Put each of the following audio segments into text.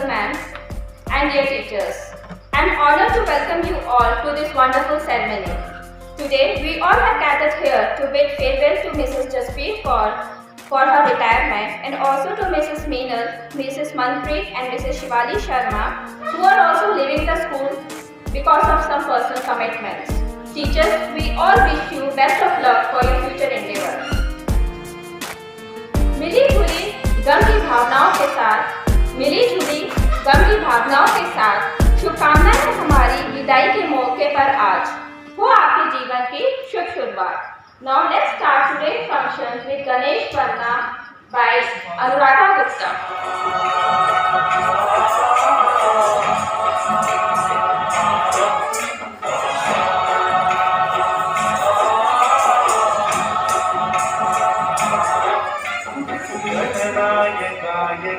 principal ma'am, and dear teachers. I am honored to welcome you all to this wonderful ceremony. Today, we all have gathered here to bid farewell to Mrs. Jasbir for her retirement, and also to Mrs. Meenal, Mrs. Manpreet and Mrs. Shivali Sharma, who are also leaving the school because of some personal commitments. Teachers, we all wish you best of luck for your future endeavors. मिली-जुली गम की भावनाओं के साथ शुभकामनाएं हमारी विदाई के मौके पर आज हो आपके जीवन की शुभ शुरुआत. Now let's start today's function with Ganesh Varna by Anuradha Gupta.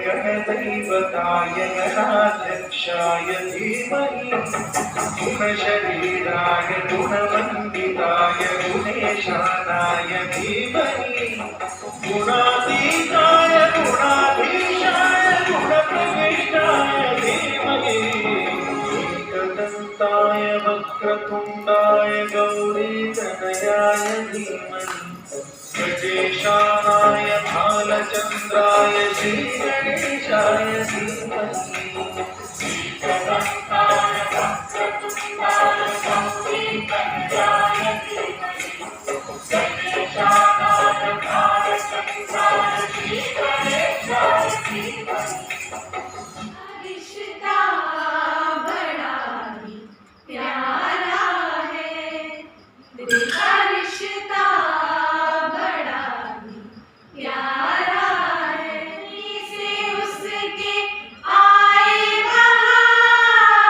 गणदैवताय गणाध्यक्षाय धीमहि गुणशरीराय गुणवन्दिताय गुणेशानाय धीमहि गुणातीताय गुणाधीशाय गुणप्रविष्टाय धीमहि एकदन्ताय वक्रतुण्डाय गौरीतनयाय धीमहि गजेशानाय भालचन्द्राय श्रीगणेशाय धीमहि एकदन्ताय वक्रतुण्डाय गौरीतनयाय धीमहि गजेशानाय भालचन्द्राय श्रीगणेशाय धीमहि. रिश्ता बड़ा ही प्यारा है, तेरा रिश्ता बड़ा ही प्यारा है, इसे उसके आए बहार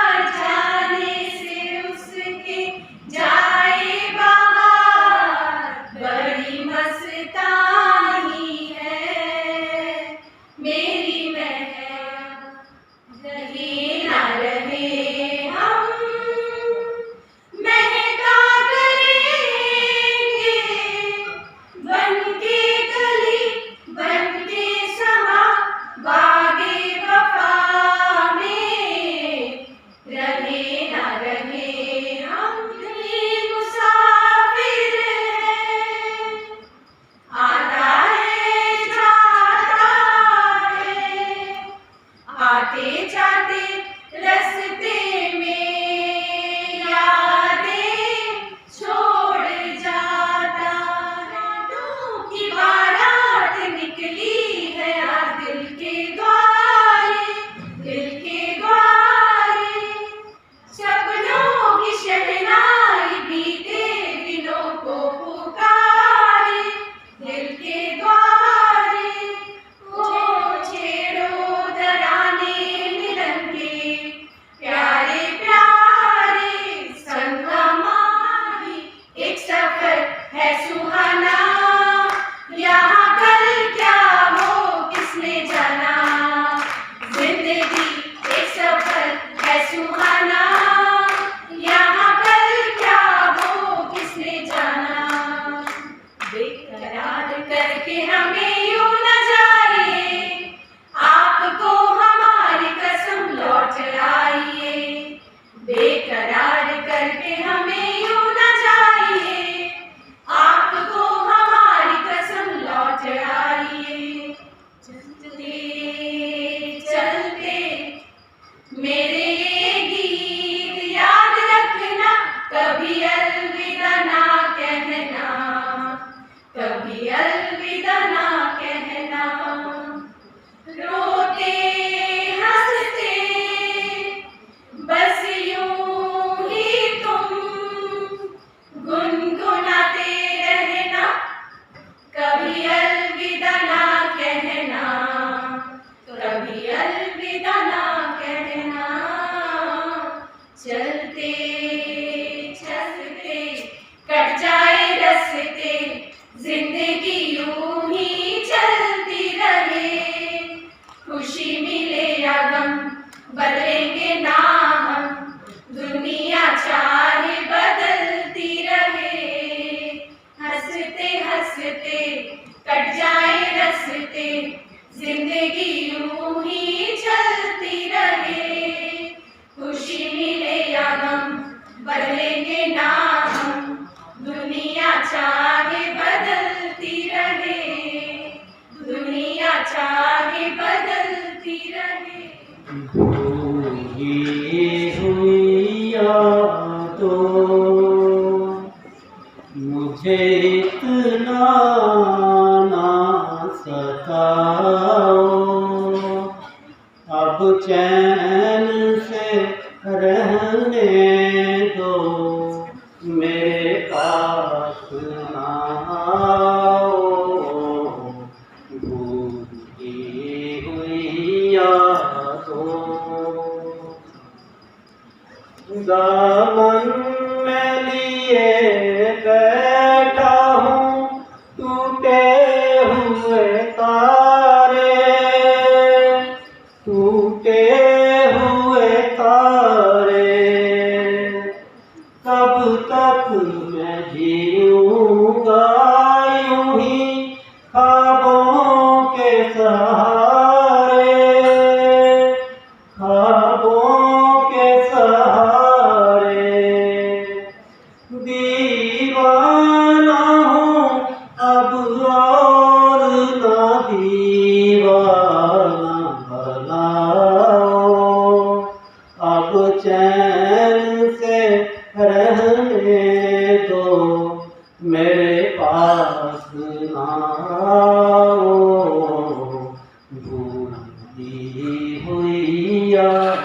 बदलेंगे ना हम, दुनिया चाहे बदलती रहे, दुनिया चाहे बदलती रहे। भूली हुई यादों मुझे इतना ना सताओ, अब चैन से रहने दो, मेरे पास ना आओ। भूली हुई यादों दामन में लिए बैठा हूँ टूटे हुए तारे, टूटे हुए तारे। कब तक मैं जीऊँगा यूं ही ख्वाबों के सहारे, ख्वाबों के सहारे। दीवाना हूँ अब और ना दीवाना बनाओ, अब चैन से रहने दो, मेरे पास ना आओ। भूली हुई याद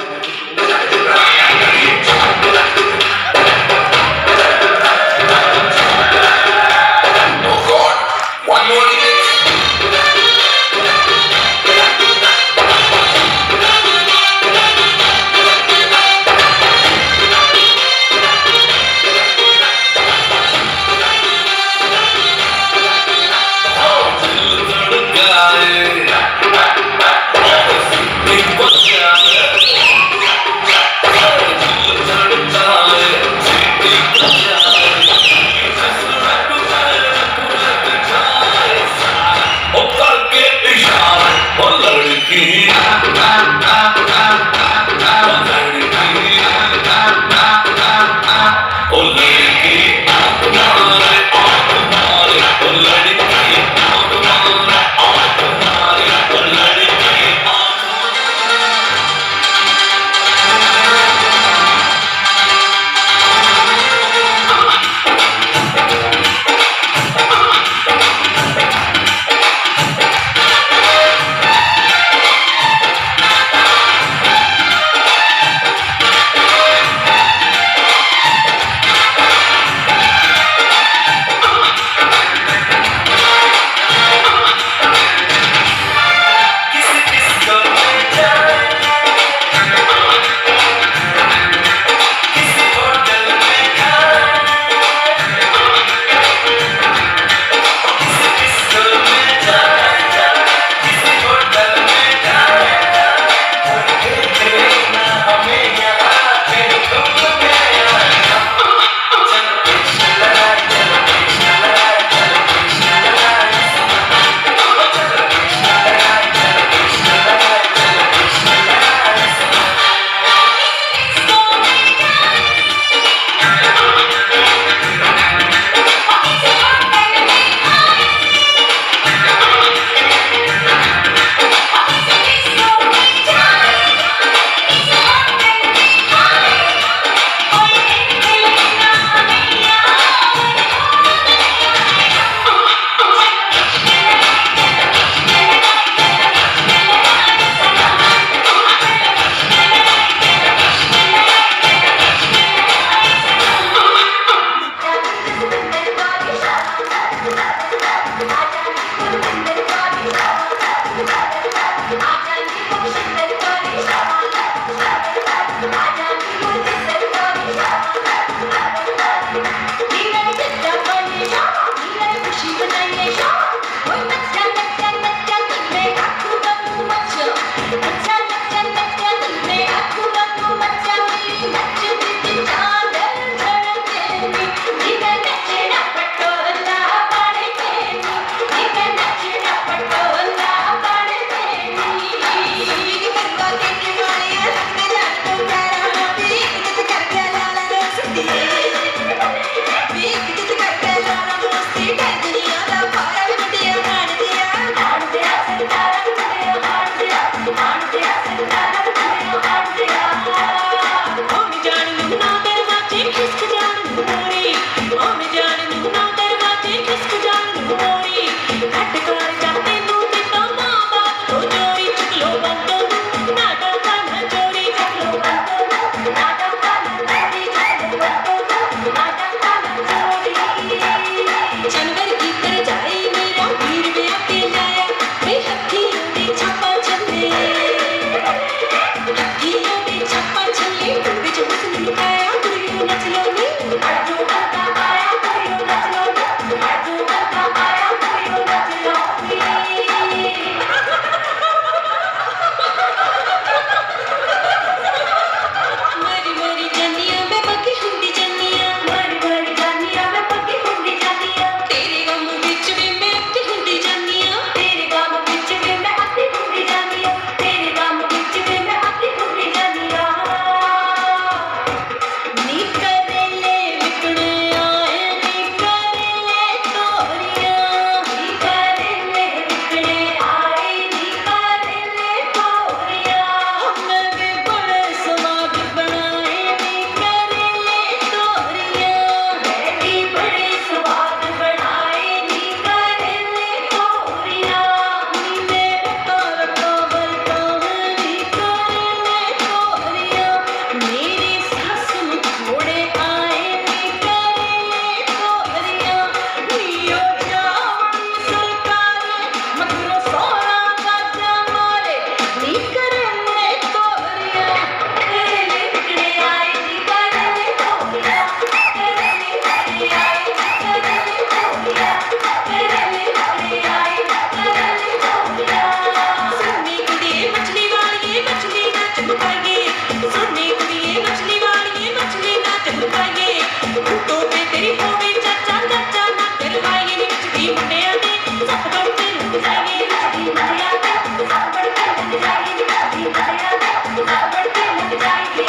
ਤੇਰੀ ਹੋਵੇ ਚਾਚਾ ਚਾਚਾ ਨਾ ਕਰਵਾਈਏ ਨੱਚਦੀ ਮੁੰਡਿਆਂ ਦੇ ਸੱਤ ਬਣ ਕੇ ਲੁੱਟ ਜਾਈਏ ਨੱਚਦੀ ਮੁੰਡਿਆਂ ਦੇ ਸੱਤ ਬਣ ਕੇ ਲੁੱਟ ਜਾਈਏ ਨੱਚਦੀ ਮੁੰਡਿਆਂ ਦੇ ਸੱਤ ਬਣ ਕੇ ਲੁੱਟ ਜਾਈਏ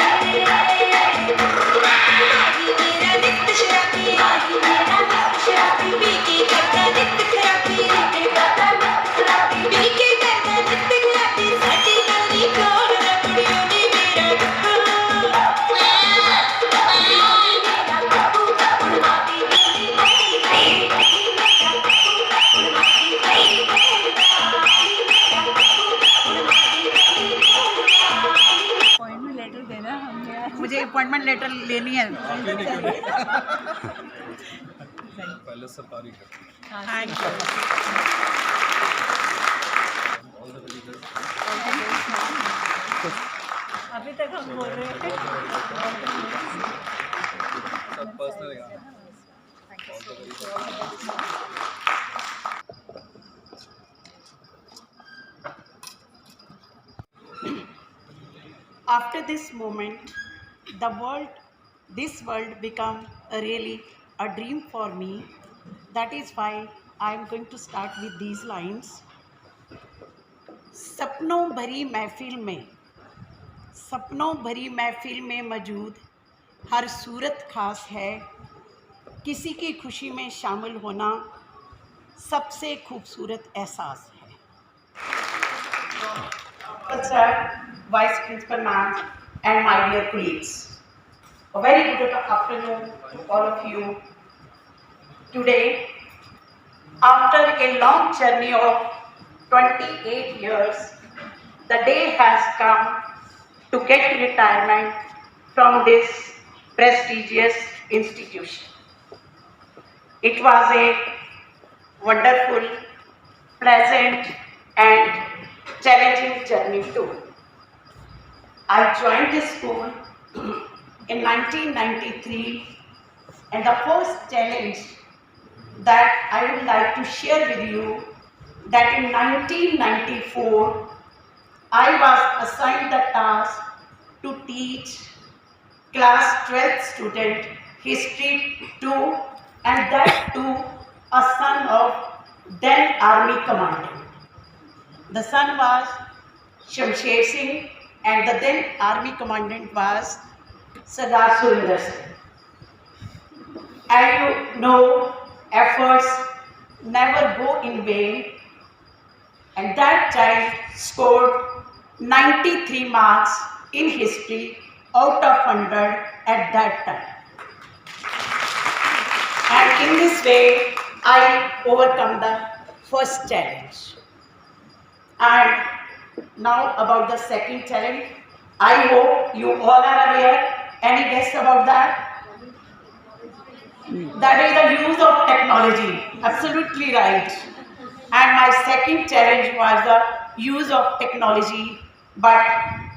ਆਹੀ ਮੇਰਾ ਨਿੱਤ ਸ਼ਰਾਬੀ ਆਹੀ ਮੇਰਾ ਨਿੱਤ ਸ਼ਰਾਬੀ ਪੀ ਕੇ ਕਰਦਾ ਨਿੱਤ ਖਰਾਬੀ ਤੇ ਕਰਦਾ ਨਿੱਤ ਖਰਾਬੀ ਪੀ ਕੇ ਕਰਦਾ ਨਿੱਤ ਖਰਾਬੀ ਸਾਡੀ ਗੱਲ ਦੀ ਕੋਲ ਰਬੜਿਓ ਨੀ ਮੇਰਾ ਗੱਪੂ अपॉइंटमेंट लेटर देना हमने मुझे अपॉइंटमेंट लेटर लेनी है पहले सरकारी करती thank you all the very best अभी तक हम बोल रहे थे सब personal all the very best After this moment, this world become really a dream for me. That is why I am going to start with these lines. सपनों भरी महफिल में मौजूद हर सूरत खास है. किसी की खुशी में शामिल होना सबसे खूबसूरत एहसास है. Sir, Vice Principal Ma'am, and my dear colleagues, a very good afternoon to all of you. Today, after a long journey of 28 years, the day has come to get retirement from this prestigious institution. It was a wonderful, pleasant, and challenging journey too. I joined this school in 1993, and the first challenge that I would like to share with you that in 1994 I was assigned the task to teach class 12th student history 2, and that too a son of then army commandant. The son was Shamsher Singh and the then army commandant was Sardar Surinder Singh. And you know, efforts never go in vain, and that child scored 93 marks in history out of 100 at that time. And in this way, I overcome the first challenge. And now about the second challenge. I hope you all are aware. Any guess about that? That is the use of technology. Absolutely right. And my second challenge was the use of technology, but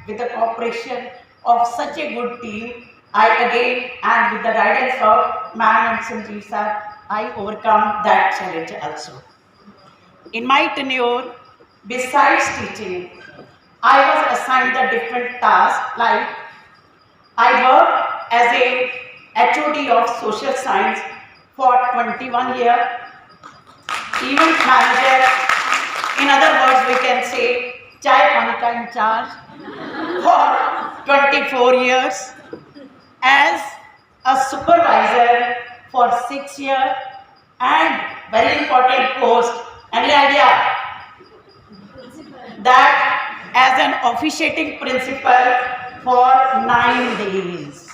with the cooperation of such a good team, I again, and with the guidance of Ma'am and Sanjeev sir, I overcome that challenge also. In my tenure, besides teaching, I was assigned the different tasks, like I worked as a HOD of social science for 21 years, event manager, in other words we can say chai pani ka in charge, for 24 years, as a supervisor for 6 years, and very important post, any idea? That as an officiating principal for 9 days.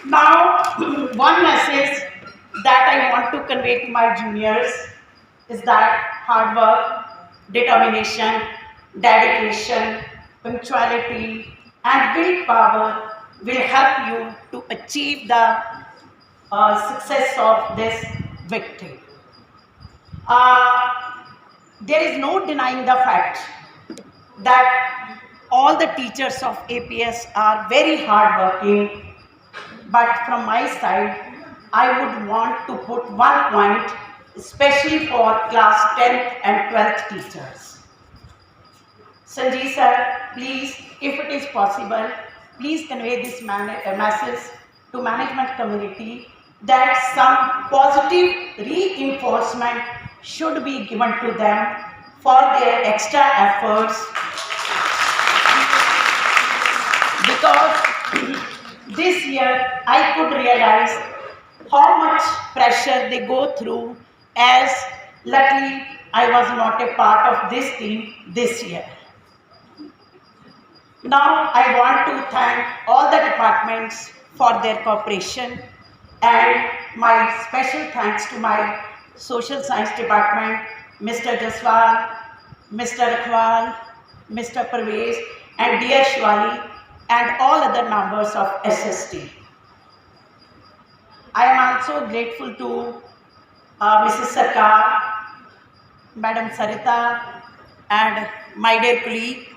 Now, one message that I want to convey to my juniors is that hard work, determination, dedication, punctuality, and willpower will help you to achieve the success of this victory. There is no denying the fact that all the teachers of APS are very hardworking, but from my side, I would want to put one point, especially for class 10th and 12th teachers. Sanjeev sir, please, if it is possible, please convey this message to management community that some positive reinforcement should be given to them for their extra efforts, because this year I could realize how much pressure they go through, as luckily I was not a part of this team this year. Now I want to thank all the departments for their cooperation, and my special thanks to my social science department, Mr. Jaswal, Mr. Rakhwal, Mr. Parvez, and dear Shwali, and all other members of SST. I am also grateful to Mrs. Sarkar, Madam Sarita, and my dear colleague,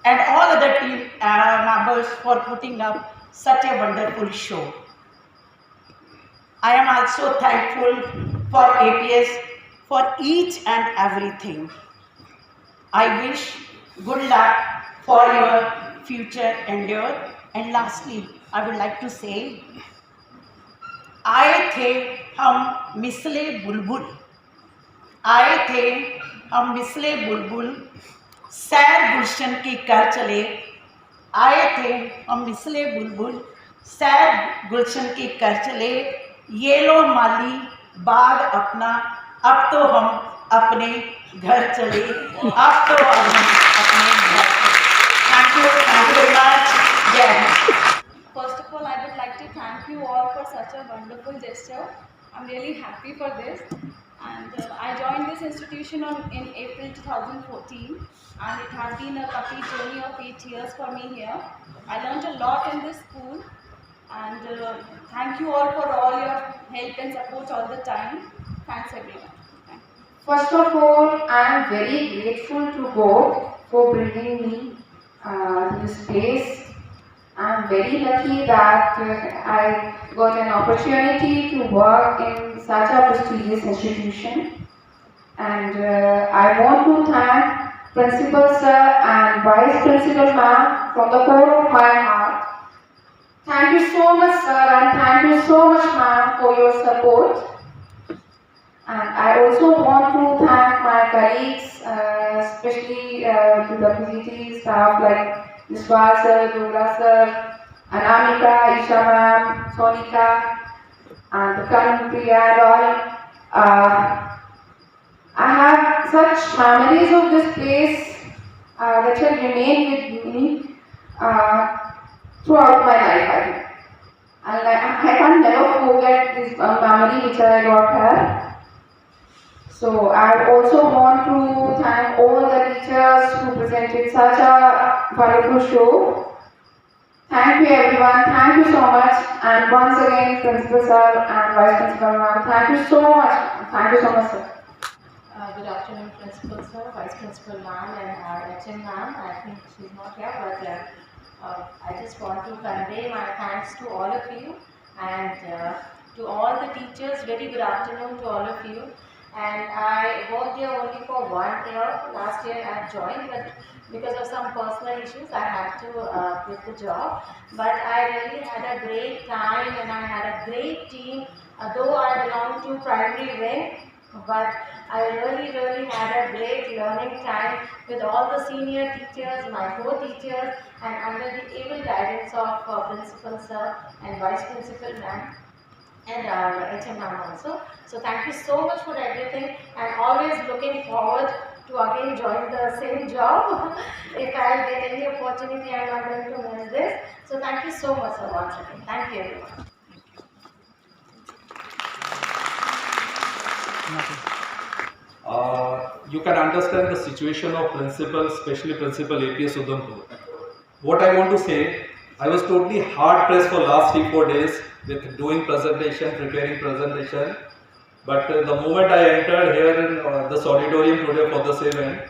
and all other team members for putting up such a wonderful show. I am also thankful for APS for each and everything. I wish good luck for your future endeavor. And lastly, I would like to say, आए थे हम मिसले बुलबुल, आए थे हम मिसले बुलबुल, सैर गुलशन की कर चले, आए थे हम मिसले बुलबुल, सैर गुलशन की कर चले, ये लो माली बाग अपना, अब तो हम अपने घर चले, अब तो हम अपने घर चले. Thank you very much. Jai Hind. First of all, I would like to thank you all for such a wonderful gesture. I'm really happy for this. And I joined this institution in April 2014, and it has been a complete journey of 8 years for me here. I learned a lot in this school, and thank you all for all your help and support all the time. Thanks everyone. First of all, I am very grateful to God for bringing me to this place. I am very lucky that I got an opportunity to work in such a prestigious institution. And I want to thank Principal Sir and Vice Principal Ma'am from the core of my heart. Thank you so much, Sir, and thank you so much, Ma'am, for your support. And I also want to thank my colleagues, especially to the PGT staff like Jasbir Sir, Dola Sir, Anamika, Isha Ma'am, Sonika, and Karan, Priya and all. I have such memories of this place that shall remain with me throughout my life, I think. And I can never forget this memory which I got here. So I also want to thank all the teachers who presented such a wonderful show. Thank you everyone, thank you so much, and once again Principal Sir and Vice Principal Ma'am, thank you so much sir. Good afternoon, Principal Sir, Vice Principal Ma'am, and our HM Ma'am. I think she's not here, but I just want to convey my thanks to all of you, and to all the teachers. Very good afternoon to all of you. And I worked here only for 1 year. Last year I joined, but because of some personal issues I had to quit the job. But I really had a great time, and I had a great team. Though I belong to primary wing, but I really had a great learning time with all the senior teachers, my co-teachers, and under the able guidance of Principal Sir and Vice Principal Ma'am, and our HM Ma'am also. So thank you so much for everything, and always looking forward to again join the same job. If I'll get any opportunity, I'm not going to miss this. So thank you so much, sir, once again. Thank you everyone. You can understand the situation of principal, especially Principal APS Udhampur. What I want to say, I was totally hard pressed for last 3-4 days with doing presentation, preparing presentation. But the moment I entered here in this auditorium today for this event,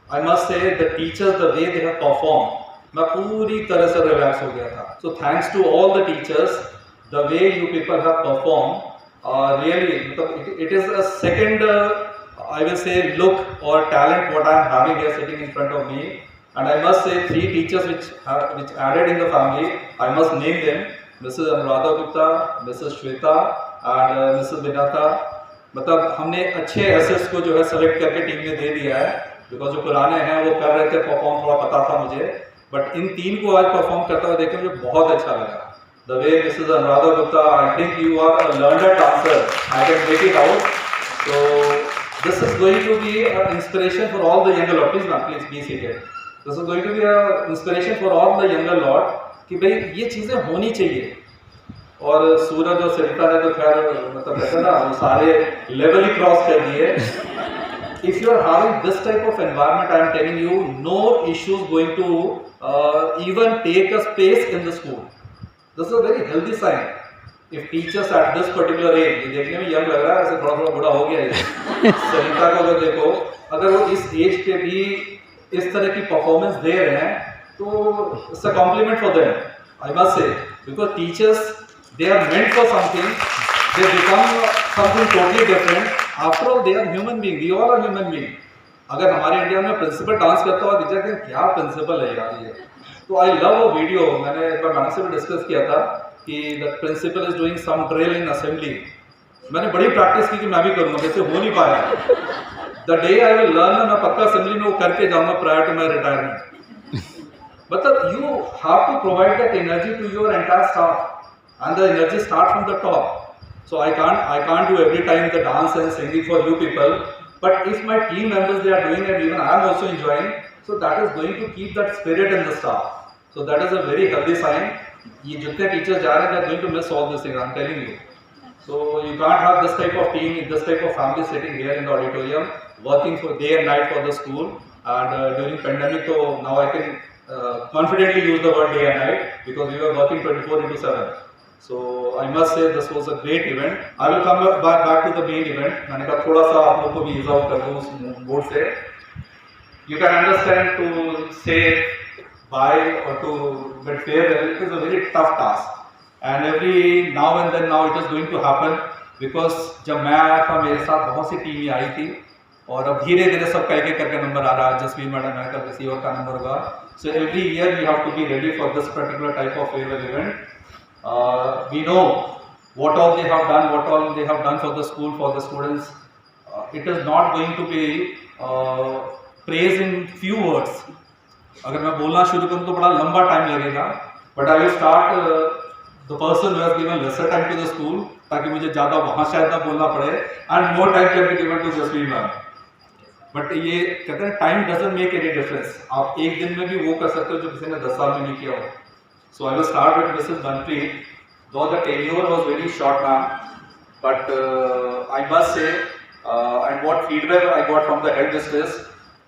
I must say the teachers, the way they have performed, मैं पूरी तरह से relax हो गया था. So thanks to all the teachers, the way you people have performed, really, it is a second, I will say, look or talent what I am having here sitting in front of me. And I must say 3 teachers which added in the family, I must name them, Mrs. Anuradha Gupta, Mrs. Shweta and Mrs. Vinata. मतलब हमने अच्छे assets को जो है select करके team में दे दिया है, बिकॉज जो पुराने हैं वो कर रहे थे परफॉर्म, थोड़ा पता था मुझे, बट इन 3 को आज परफॉर्म करते हुए देख के मुझे बहुत अच्छा लगा. The way Mrs. Anuradha Gupta, I think you are a learned dancer, I can make it out. So this is going to be an inspiration for all the younger lot. Please ma'am, please be seated. This is going to be an inspiration for all the younger lot कि भाई ये चीज़ें होनी चाहिए. और सूरज और सरिता ने तो खैर मतलब कहते ना वो सारे लेवल ही क्रॉस कर दिए. If you are having this type of environment, I am telling you, no issues going to even take a space in the school. This is a very healthy sign. If teachers at this particular age, ये देखने में young लग रहा है, ऐसे थोड़ा थोड़ा बूढ़ा हो गया है. सरिता को अगर देखो, अगर वो इस एज पे भी इस तरह की परफॉर्मेंस दे रहे हैं, तो it's a compliment for them, I must say, because teachers they are meant for something, they become something totally different. After all, they are human being. We all are human being. अगर हमारे India में principal dance करता हुआ दिख जाए क्या principal है यार ये. तो आई लव अ वीडियो, मैंने एक बार मैडम से भी डिस्कस किया था कि the principal is doing some drill in assembly. मैंने बड़ी प्रैक्टिस की कि मैं भी करूँगा, वैसे हो नहीं पाया. The day I will learn, मैं पक्का असेंबली में वो करके जाऊँगा प्रायर टू माई रिटायरमेंट. मतलब you have to provide that energy to your entire staff and the energy starts from the top. So I can't do every time the dance and singing for you people, but if my team members they are doing it, even I am also enjoying, so that is going to keep that spirit in the staff. So that is a very healthy sign. ये जितने teachers जा रहे हैं, they are going to miss all these things, I am telling you. So you can't have this type of team, this type of family sitting here in the auditorium, working for day and night for the school. And during pandemic, so now I can confidently use the word day and night because we were working 24/7. So I must say this was a great event. I will come back to the main event. मैंने कहा थोड़ा सा आप लोगों को भी ease out कर दूँ उस बोर्ड से. You can understand to say bye or to bid farewell. It is a very tough task. And every now and then now it is going to happen because जब मैं आया था मेरे साथ बहुत सी टीमें आई थी और अब धीरे धीरे सब कह के करके नंबर आ रहा है. जसबीर मैडम है, कल किसी और का नंबर होगा. So every year you have to be ready for this particular type of farewell event. We know what all they have done, what all they have done for the school, for the students. It is not going to be praised in few words. अगर मैं बोलना शुरू करूँ तो बड़ा लंबा time लगेगा. But I will start the person who has given lesser time to the school, ताकि मुझे ज़्यादा वहाँ शायद ना बोलना पड़े, and more time can be given to Jasbir ma'am. But ये कहते हैं time doesn't make any difference. आप एक दिन में भी वो कर सकते हो जो किसी ने 10 साल में नहीं किया हो. So I will start with Mrs. Banpreet. Though the tenure was very short now, but I must say, and what feedback I got from the headmistress,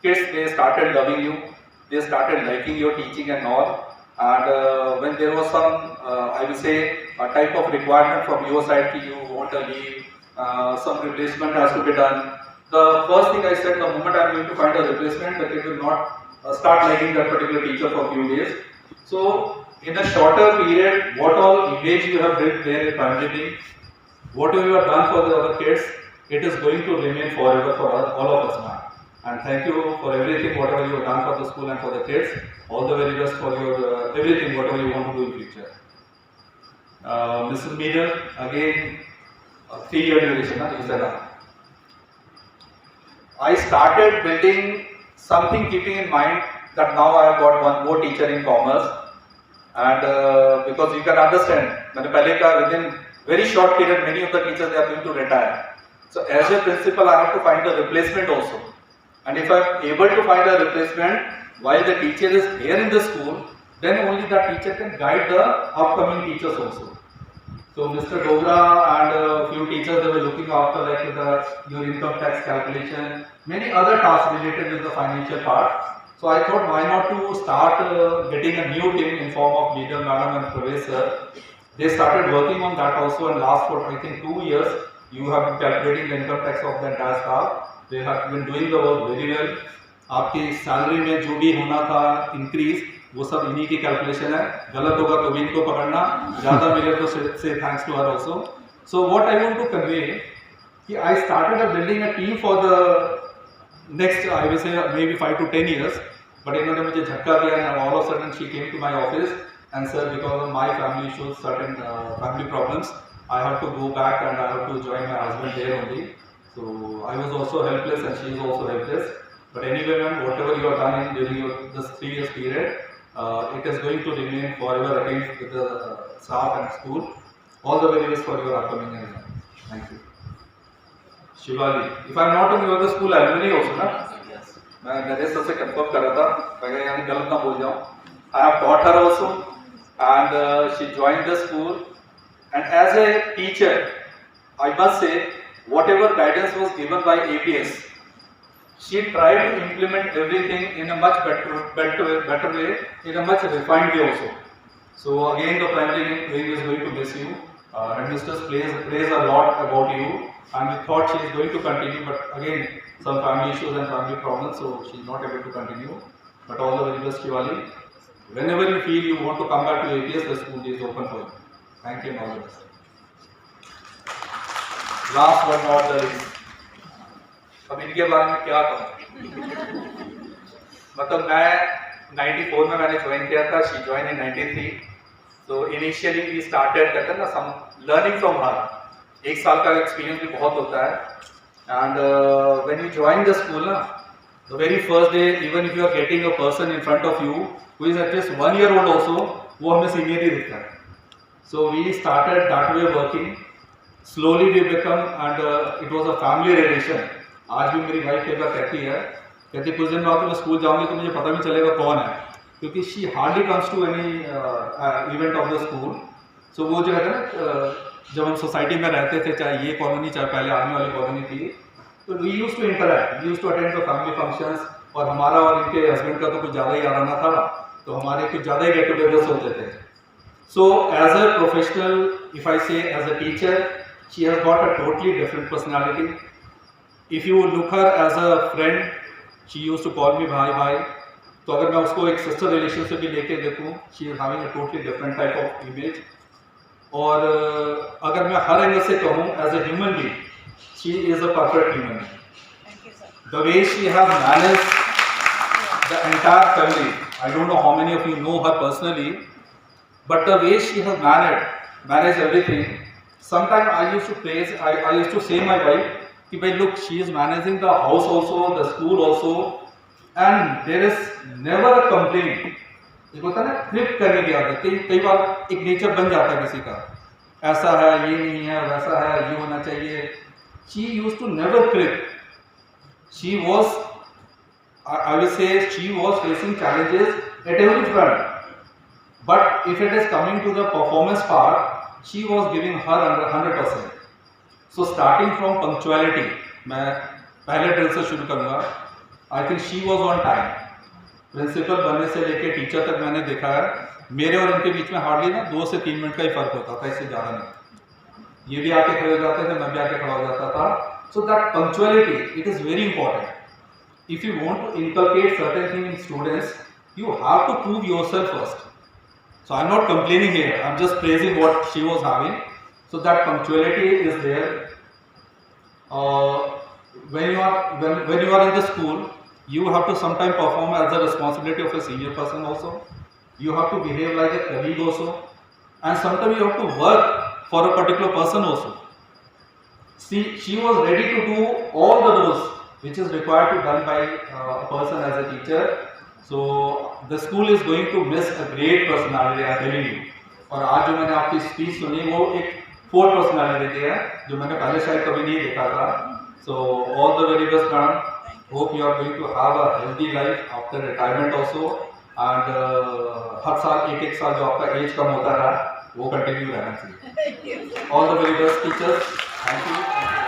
kids they started loving you, they started liking your teaching and all. And when there was some, I will say, a type of requirement from your side that you want a leave, some replacement has to be done. The first thing I said, the moment I am going to find a replacement, the kid will not start liking that particular teacher for a few days. So in a shorter period, what all image you have built there in primary, whatever you have done for the other kids, it is going to remain forever for all of us, ma'am. And thank you for everything, whatever you have done for the school and for the kids. All the very best for your everything, whatever you want to do in future. Mrs. Meeder, again, 3-year duration, you said that. I started building something keeping in mind that now I have got one more teacher in commerce. And because you can understand, मैंने पहले कहा within very short period many of the teachers they are going to retire. So as a principal I have to find a replacement also. And if I am able to find a replacement while the teacher is here in the school, then only that teacher can guide the upcoming teachers also. So Mr. Dogra and a few teachers they were looking after like your income tax calculation, many other tasks related with the financial part. So I thought why not to start getting a new team in form of Meeder madam and Pravesh sir. They started working on that also, and last for I think 2 years you have been calculating the income tax of the entire staff. They have been doing the work very well. आपकी salary में जो भी होना था increase वो सब इन्हीं की कैलकुलेशन है. गलत होगा तो भी इनको पकड़ना, ज़्यादा मिले तो से thanks to her also. So what I want to convey कि I started building a team for the next, I will say maybe 5 to 10 years, but इन्होंने मुझे झटका दिया and all of sudden she came to my office and sir because of my family issues certain family problems I have to go back and I have to join my husband there only. So I was also helpless and she is also helpless. But anyway, ma'am, whatever you have done in during this 3 years period, it is going to remain forever again with the staff and school. All the very best for your upcoming exam. Thank you. Shivali, if I am not in your school alumni also, ना? मैं Naresh sir से confirm कर रहा था, मैं यहाँ गलत ना बोल जाऊँ. I have taught her also, and she joined the school. And as a teacher, I must say, whatever guidance was given by APS, she tried to implement everything in a much better way, in a much refined way also. So again, the primary wing is going to miss you. Headmistress praise a lot about you, and we thought she is going to continue, but again, some family issues and family problems, so she is not able to continue. But all the very best, Shivali. Whenever you feel you want to come back to APS, the school is open for you. Thank you and all the best. Last but not the least, अब इनके बारे में क्या कहूँ. मतलब मैं 94 में मैंने ज्वाइन किया था, शी ज्वाइन इन 93. तो इनिशियली वी स्टार्टेड कहते हैं ना सम लर्निंग फ्रॉम हर. 1 साल का एक्सपीरियंस भी बहुत होता है. And when you join the school ना, the very first day even if you are getting a person in front of you who is at least 1 year old also, वो हमें senior ही दिखता है. So we started that way working. Slowly we become and it was a family relation. आज भी मेरी wife कई बार कहती कुछ दिन बाद मैं स्कूल जाऊंगी तो मुझे पता नहीं चलेगा कौन है, क्योंकि she hardly comes to any event of the school. So वो जो है ना, जब हम सोसाइटी में रहते थे, चाहे ये कॉलोनी चाहे पहले आर्मी वाली कॉलोनी थी, तो we use to interact, we use to attend the family functions. और हमारा और इनके हस्बैंड का तो कुछ ज़्यादा ही आना था, तो हमारे कुछ ज़्यादा ही गेट टुगेदर्स होते थे. So as a professional, if I say as a teacher, she has got a totally different personality. If you look her as a friend, she used to call me bhai. तो अगर मैं उसको एक sister relation से भी लेके देखूँ, she is having a totally different type of image. और अगर मैं हर एंगल से कहूँ as a human being, she is a perfect human being. The way she has managed the entire family, I don't know how many of you know her personally, but the way she has managed everything. Sometimes I used to praise, I used to say my wife, कि भाई look, she is managing the house also, the school also, and there is never a complaint. एक होता है ना flip करने की आदत, कई बार एक नेचर बन जाता है किसी का, ऐसा है, ये नहीं है, वैसा है, ये होना चाहिए. She used to never flip. She was, I will say, she was facing challenges at every front. But if it is coming to the performance part, she was giving her 100%. So starting from punctuality, मैं पहले drill से शुरू करूँगा. I think she was on time. Principal बनने से लेके teacher तक मैंने देखा है, मेरे और उनके बीच में हार्डली ना 2 से 3 मिनट का ही फर्क होता था, इससे ज़्यादा नहीं. ये भी आके खड़े हो जाते थे, मैं भी आके खड़ा हो जाता था. So that punctuality, it is very important. If you want to inculcate certain things in students, you have to prove yourself first. So I'm not complaining here, I'm just praising what she was having. So that punctuality is there. When you are in the school, you have to sometimes perform as the responsibility of a senior person also. You have to behave like a colleague also, and sometimes you have to work for a particular person also. See, she was ready to do all the roles which is required to done by a person as a teacher. So the school is going to miss a great personality, I am telling you. और आज जो मैंने आपकी speech सुनी, वो एक 4th personality है जो मैंने पहले शायद कभी नहीं देखा था. So all the very best, madam. Hope you are going to have a healthy life after retirement also. And हर साल एक साल जो आपका एज कम होता है, वो कंटिन्यू रहना चाहिए. All the very best, teachers. Thank you.